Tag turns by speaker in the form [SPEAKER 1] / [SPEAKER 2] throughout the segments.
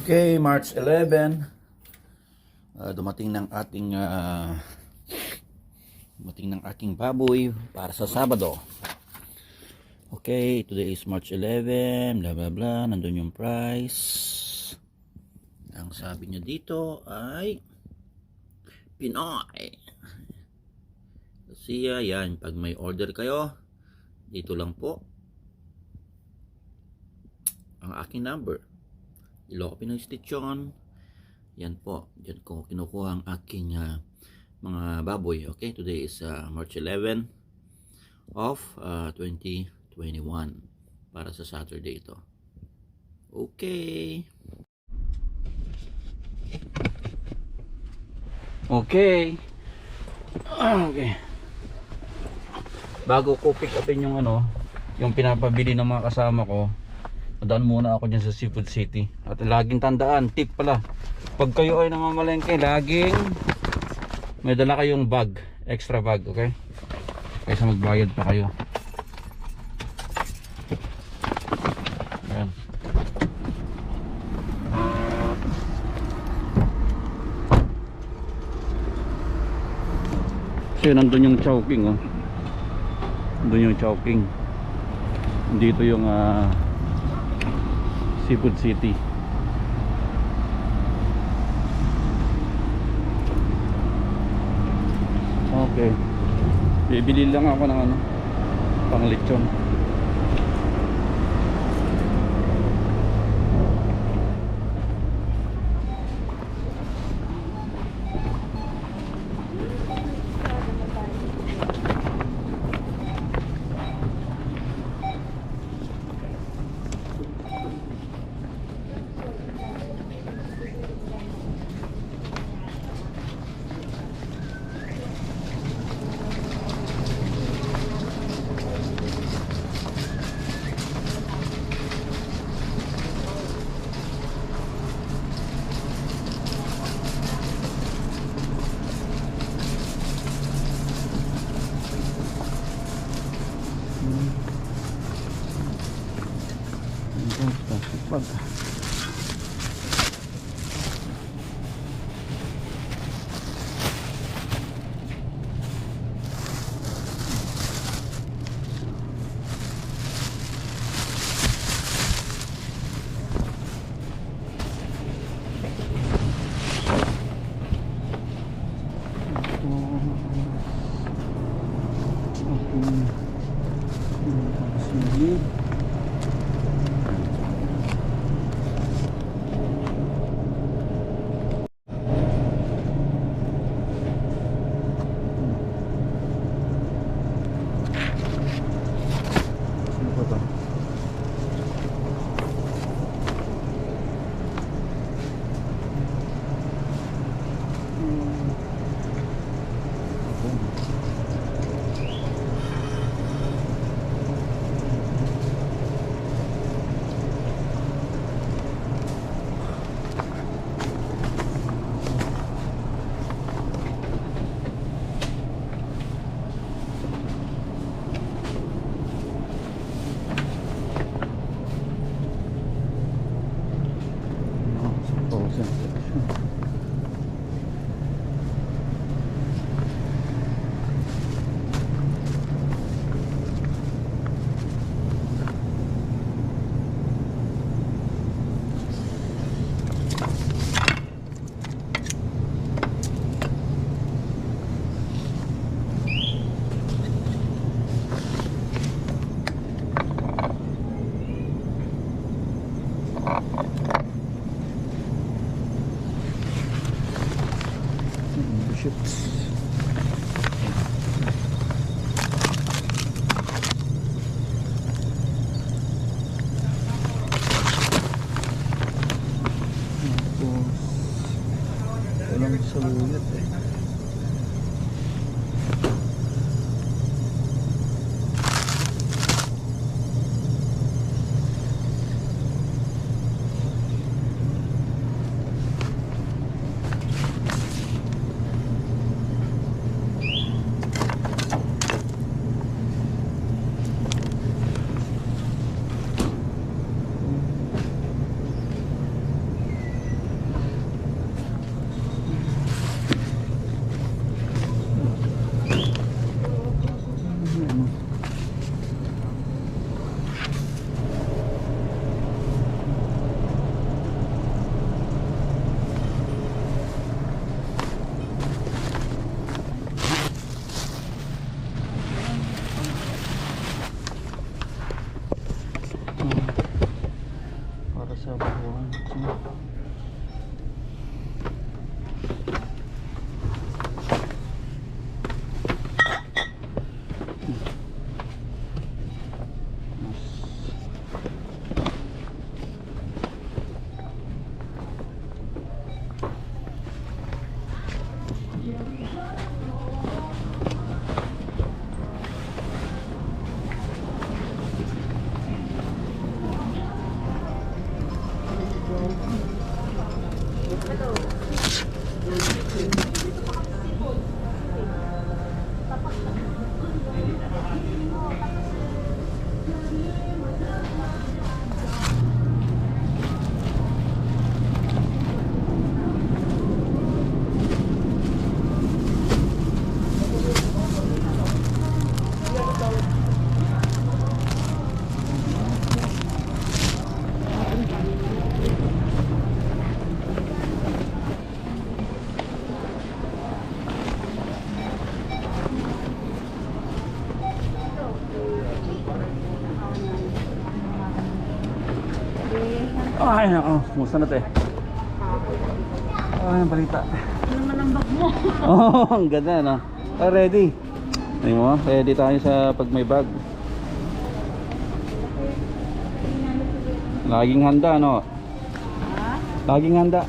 [SPEAKER 1] Okay, March 11, dumating ng ating baboy para sa Sabado. Okay, today is March 11, blah blah blah, nandun yung price. Ang sabi niya dito ay Pinoy. Siya, yan, pag may order kayo, dito lang po ang aking number. Ilocos Pinoy Station. Yan po, dyan ko kinukuha ang aking mga baboy. Okay, today is March 11 of 2021 para sa Saturday ito. Okay. Okay. Okay. Bago ko pick upin yung yung pinapabili ng mga kasama ko, daan muna ako dyan sa Seafood City. At laging tandaan, tip pala, pag kayo ay namamalengke, laging may dala kayong bag, extra bag, okay? Kaysa magbayad pa kayo. Ayan. Kasi nandun yung Chowking, oh. Nandun yung Chowking. Dito yung Seafood City. Okay. Bibili lang ako ng pang lechon. Pag walang saluyot eh. Ay, nako. Kumusta na te? Ay, ang balita.
[SPEAKER 2] Ano naman ang bag mo?
[SPEAKER 1] Oh, ang ganda, no? Ah, ready. Ay mo, ready tayo sa pag may bag. Laging handa, no?
[SPEAKER 2] Ha?
[SPEAKER 1] Laging handa.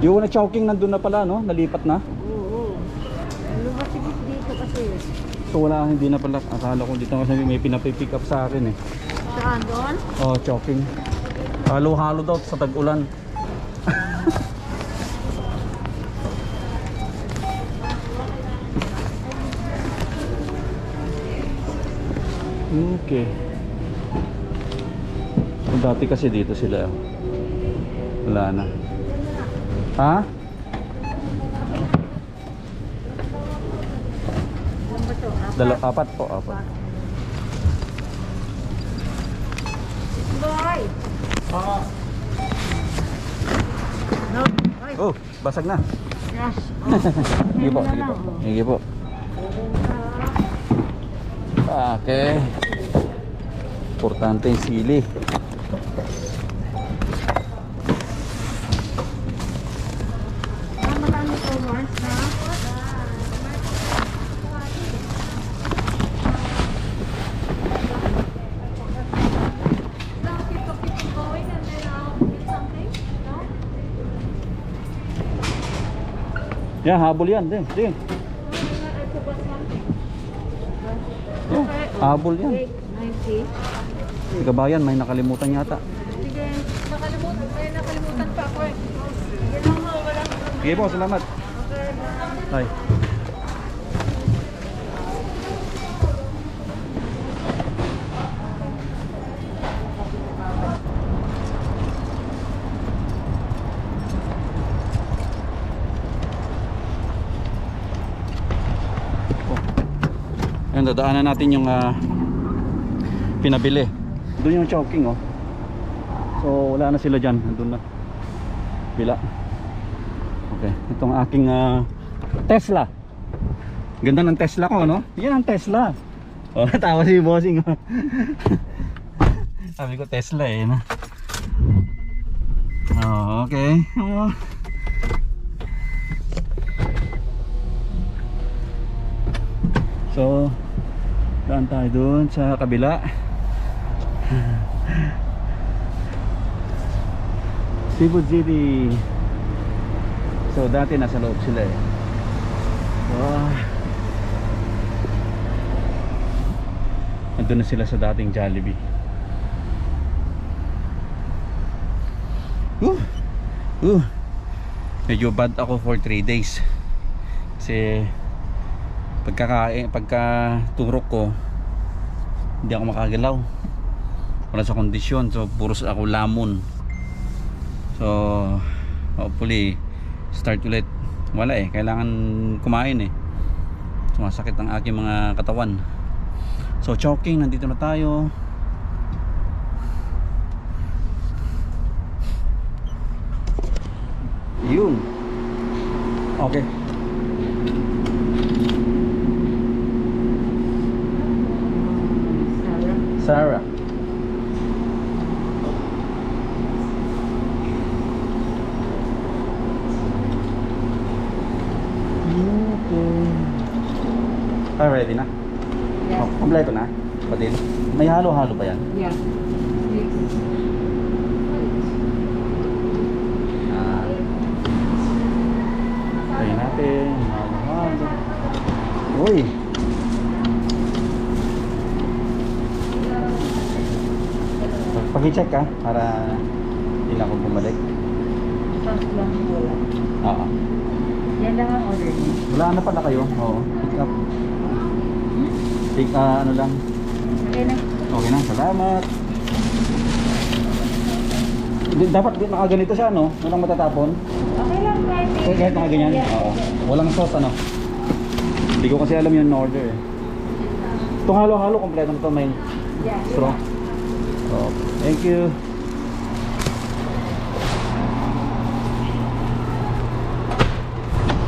[SPEAKER 1] Yung na choking nandun na pala, no? Nalipat na.
[SPEAKER 2] Oo. Lumasigit dito kasi.
[SPEAKER 1] So wala, hindi na pala. Akala ko dito kasi may pinapipick up sa akin eh.
[SPEAKER 2] Saan doon?
[SPEAKER 1] Oh, choking. Halo-halo daw sa tag-ulan. Okay. Dati kasi dito sila. Wala na. Ha? Apat po, apat.
[SPEAKER 2] Boy! No. Ay,
[SPEAKER 1] Oh, basag na.
[SPEAKER 2] yes.
[SPEAKER 1] Sige po, sige po. Sige po. Okay. Importante yung sili.
[SPEAKER 2] Marami po, Mars, ha?
[SPEAKER 1] Yeah, habol yan. Din, din. Yeah, habol yan.
[SPEAKER 2] 90.
[SPEAKER 1] Kabayan, may nakalimutan yata.
[SPEAKER 2] Sige, nakalimutan pa ako eh. Sige lang mo, wala.
[SPEAKER 1] Sige po, salamat. Hi. Ayan, dadaanan natin yung pinabili. Doon yung choking, oh. So wala na sila dyan. Doon na bila. Okay, itong aking Tesla. Ganda ng Tesla ko, no? Yan ang Tesla. Oh, tawa si bossing, oh. Sabi ko Tesla eh, no? Oh, okay. Oh. So daan tayo dun sa kabila. Cebu City. So dati nasa loob sila eh. Nandun na sila sa dating Jollibee. Medyo bad ako for 3 days. Kasi pagka-turok ko hindi ako makagalaw, wala sa kondisyon. So puros ako lamon. So hopefully start ulit. Wala eh, kailangan kumain eh. Sumasakit ang aking mga katawan. So choking, nandito na tayo. Yun. Okay. Sarah. Ah, ready na?
[SPEAKER 2] Yes.
[SPEAKER 1] Oh, kompleto na? Patil? May halo-halo pa yan?
[SPEAKER 2] Yeah.
[SPEAKER 1] Ah. Try natin. Halo-halo. Uy! Pag-check ka para hindi na ako bumalik.
[SPEAKER 2] Sauce lang wala.
[SPEAKER 1] Oo.
[SPEAKER 2] Yan lang ang order niya.
[SPEAKER 1] Wala na pala kayo? Oo. Pick up. Pick ano lang.
[SPEAKER 2] Okay na.
[SPEAKER 1] Okay na. Salamat. Dapat nakaganito siya, no? Walang matatapon.
[SPEAKER 2] Okay lang, guys.
[SPEAKER 1] Kahit nakaganyan? Oo. Walang sauce, ano? Hindi ko kasi alam yung order eh. Itong halo-halo, kompleto na ito. May
[SPEAKER 2] Yeah.
[SPEAKER 1] straw. Oh, thank you.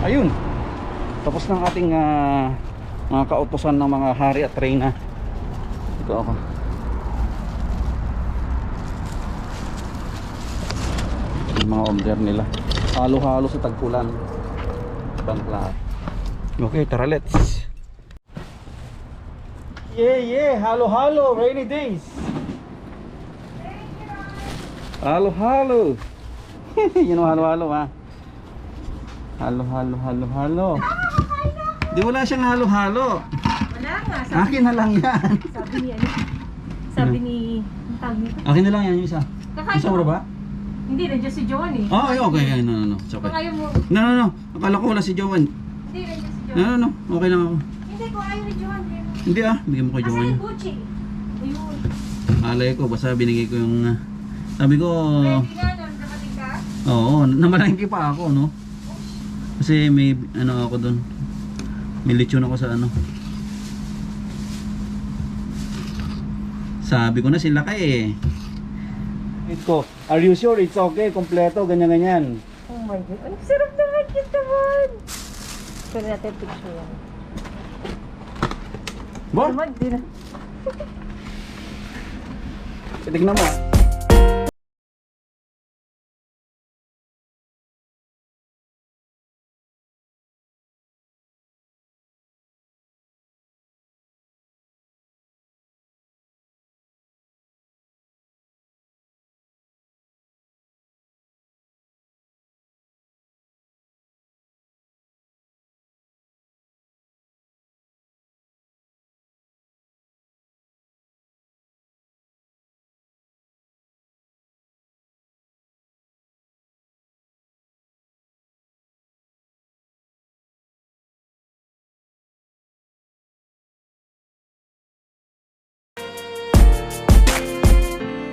[SPEAKER 1] Ayun. Tapos ng ating mga kautusan ng mga hari at reyna. Ito ako. Yung mga order nila. Halo-halo sa tagpulan. Panglahat. Okay, tara let's. Yeah, halo-halo, rainy days. Halo-halo. Yun ang halo-halo ha. Halo-halo. Di wala siyang halo-halo.
[SPEAKER 2] Wala nga.
[SPEAKER 1] Akin na lang yan.
[SPEAKER 2] Sabi ni ano? Sabi ni... Ang tawag nito.
[SPEAKER 1] Akin na lang yan yung isa.
[SPEAKER 2] Kakain
[SPEAKER 1] Isa
[SPEAKER 2] mo.
[SPEAKER 1] ba?
[SPEAKER 2] Hindi, nandiyan si Joan eh.
[SPEAKER 1] Oh, okay. No. It's okay.
[SPEAKER 2] Kung ayaw mo...
[SPEAKER 1] No. Akala ko wala si Joan.
[SPEAKER 2] Hindi, nandiyan si Joan.
[SPEAKER 1] No. Okay lang ako.
[SPEAKER 2] Hindi, kung ayaw ni Joan.
[SPEAKER 1] Hindi bigyan mo kay
[SPEAKER 2] Asa
[SPEAKER 1] Joan.
[SPEAKER 2] yung Gucci? Ayun.
[SPEAKER 1] Alay ko, basta binigay ko yung... sabi ko...
[SPEAKER 2] Ready na, namating ka?
[SPEAKER 1] Oo, namalangki pa ako, no? Kasi may ano ako doon. May lechon ako sa ano. Sabi ko na sila kay Ito, are you sure it's okay? Kompleto, ganyan-ganyan.
[SPEAKER 2] Oh my God. Ang sarap naman cute naman. Pwede natin picture yan.
[SPEAKER 1] Ba?
[SPEAKER 2] Naman, di na.
[SPEAKER 1] Tignan mo.